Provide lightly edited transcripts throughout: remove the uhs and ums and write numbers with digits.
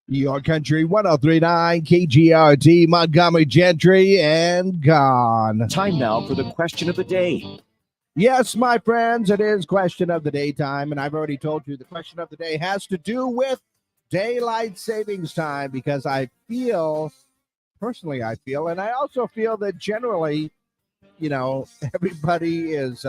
Your country 1039 KGRT, Montgomery Gentry, and gone. Time now for the question of the day. Yes, my friends, it is question of the day time, and I've already told you the question of the day has to do with daylight savings time because personally, I feel, and I also feel that generally, everybody is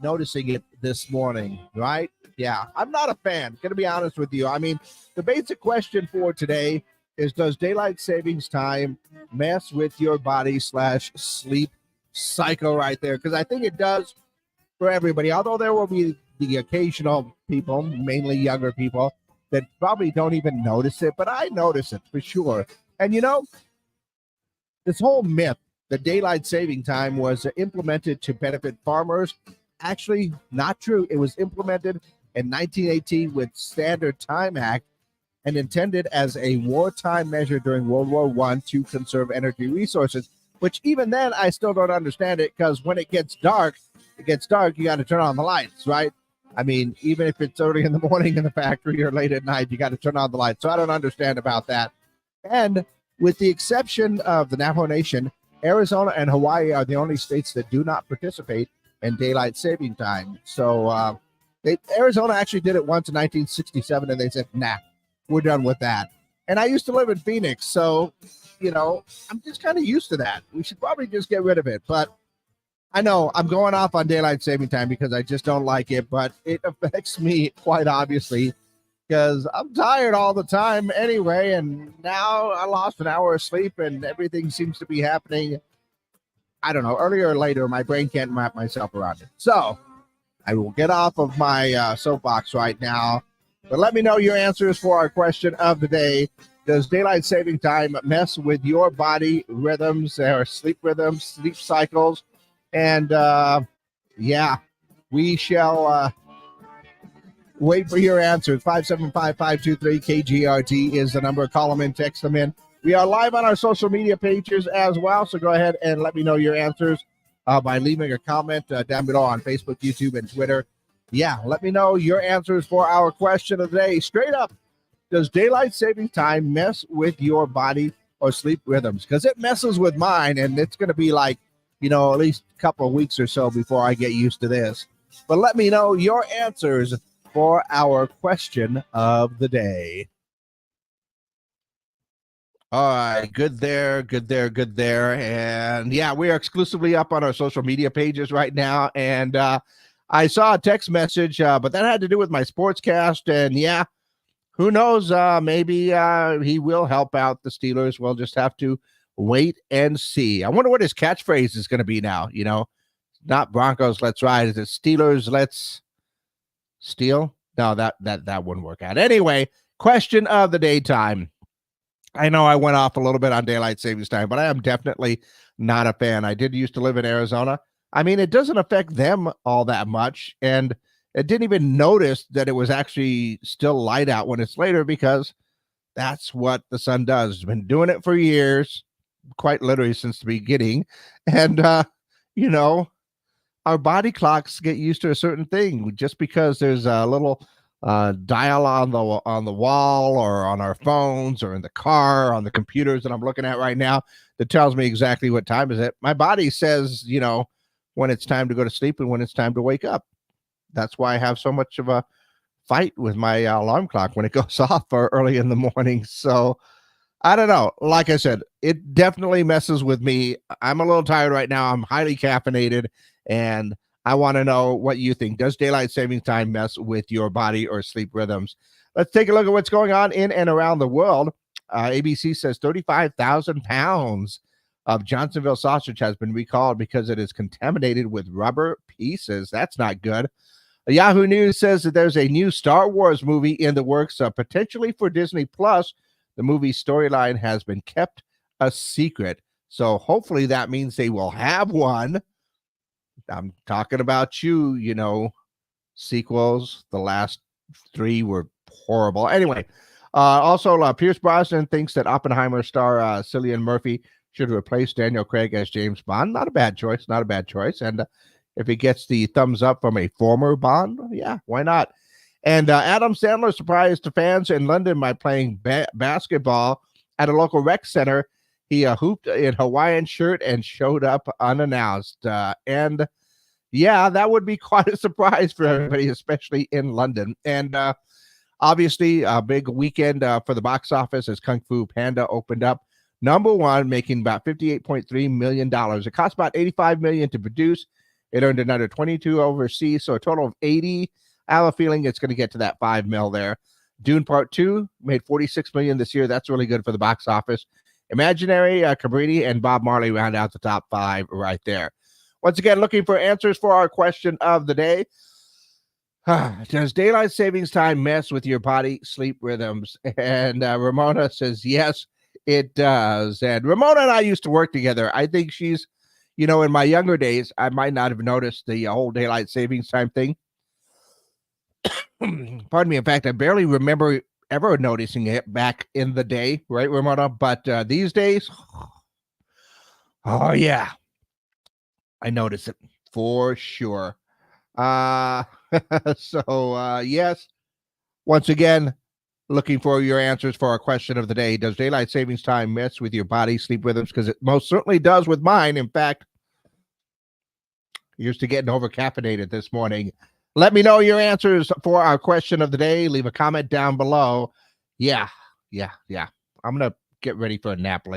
noticing it this morning, right? Yeah, I'm not a fan. Going to be honest with you. I mean, the basic question for today is: does daylight savings time mess with your body/sleep cycle right there? Because I think it does for everybody. Although there will be the occasional people, mainly younger people, that probably don't even notice it, but I notice it for sure. And this whole myth that daylight saving time was implemented to benefit farmers, actually not true. It was implemented in 1918 with Standard Time Act and intended as a wartime measure during World War I to conserve energy resources, which even then I still don't understand it because when it gets dark, you got to turn on the lights, right? I mean, even if it's early in the morning in the factory or late at night, you got to turn on the lights. So I don't understand about that. And with the exception of the Navajo Nation, Arizona and Hawaii are the only states that do not participate in daylight saving time. So Arizona actually did it once in 1967, and they said, nah, we're done with that. And I used to live in Phoenix, so, I'm just kind of used to that. We should probably just get rid of it. But I know I'm going off on daylight saving time because I just don't like it, but it affects me quite obviously because I'm tired all the time anyway. And now I lost an hour of sleep and everything seems to be happening. I don't know, earlier or later, my brain can't wrap myself around it. So I will get off of my soapbox right now. But let me know your answers for our question of the day. Does daylight saving time mess with your body rhythms or sleep rhythms, sleep cycles? And we shall wait for your answers. 575-523-KGRT is the number. Call them in, text them in. We are live on our social media pages as well, so go ahead and let me know your answers by leaving a comment down below on Facebook, YouTube, and Twitter. Yeah, let me know your answers for our question of the day. Straight up, does daylight saving time mess with your body or sleep rhythms? Because it messes with mine, and it's going to be like, at least a couple of weeks or so before I get used to this. But let me know your answers for our question of the day. All right, good there. And yeah, we are exclusively up on our social media pages right now. And I saw a text message, but that had to do with my sportscast. And yeah, who knows? Maybe he will help out the Steelers. We'll just have to wait and see. I wonder what his catchphrase is going to be now. Not Broncos, let's ride. Is it Steelers, let's steal? No, that wouldn't work out. Anyway, question of the day time. I know I went off a little bit on daylight savings time, but I am definitely not a fan. I did used to live in Arizona. I mean, it doesn't affect them all that much. And I didn't even notice that it was actually still light out when it's later because that's what the sun does. It's been doing it for years, quite literally since the beginning. And, our body clocks get used to a certain thing just because there's a little dial on the wall or on our phones or in the car, on the computers that I'm looking at right now that tells me exactly what time is it. My body says, when it's time to go to sleep and when it's time to wake up. That's why I have so much of a fight with my alarm clock when it goes off early in the morning. So I don't know. Like I said, it definitely messes with me. I'm a little tired right now. I'm highly caffeinated, and I want to know what you think. Does daylight saving time mess with your body or sleep rhythms? Let's take a look at what's going on in and around the world. ABC says 35,000 pounds of Johnsonville sausage has been recalled because it is contaminated with rubber pieces. That's not good. Yahoo News says that there's a new Star Wars movie in the works, potentially for Disney Plus. The movie's storyline has been kept a secret. So hopefully that means they will have one. I'm talking about sequels. The last 3 were horrible. Anyway, also Pierce Brosnan thinks that Oppenheimer star Cillian Murphy should replace Daniel Craig as James Bond. Not a bad choice. And if he gets the thumbs up from a former Bond, yeah, why not? And Adam Sandler surprised the fans in London by playing basketball at a local rec center. He hooped in Hawaiian shirt and showed up unannounced. And yeah, that would be quite a surprise for everybody, especially in London. And obviously, a big weekend for the box office as Kung Fu Panda opened up. Number one, making about $58.3 million. It cost about $85 million to produce. It earned another 22 overseas, so a total of 80. I have a feeling it's going to get to that 5 mil there. Dune Part 2 made $46 million this year. That's really good for the box office. Imaginary, Cabrini, and Bob Marley round out the top 5 right there. Once again, looking for answers for our question of the day. Does daylight savings time mess with your body sleep rhythms? And Ramona says, yes, it does. And Ramona and I used to work together. I think she's, in my younger days, I might not have noticed the whole daylight savings time thing. Pardon me. In fact, I barely remember ever noticing it back in the day, right, Ramona? But these days, oh, yeah, I notice it for sure. Yes, once again, looking for your answers for our question of the day. Does daylight savings time mess with your body sleep rhythms? Because it most certainly does with mine. In fact, used to getting over caffeinated this morning. Let me know your answers for our question of the day. Leave a comment down below. Yeah. I'm going to get ready for a nap later.